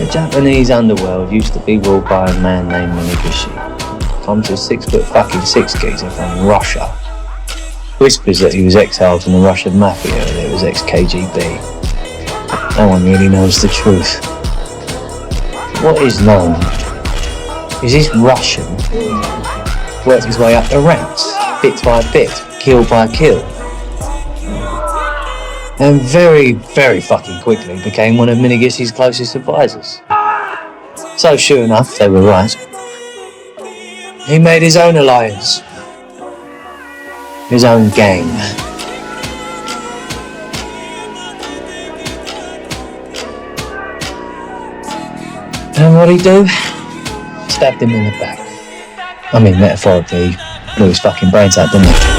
The Japanese underworld used to be ruled by a man named Minigishi. Comes a 6-foot fucking six geezer from Russia. Whispers that he was exiled from the Russian mafia, that it was ex-KGB. No one really knows the truth. What is known is this Russian worked his way up the ranks, bit by bit, kill by kill. And very, very fucking quickly became one of Minigishi's closest advisors. So sure enough, they were right. He made his own alliance. His own gang. And what'd he do? Stabbed him in the back. I mean, metaphorically, blew his fucking brains out, didn't he?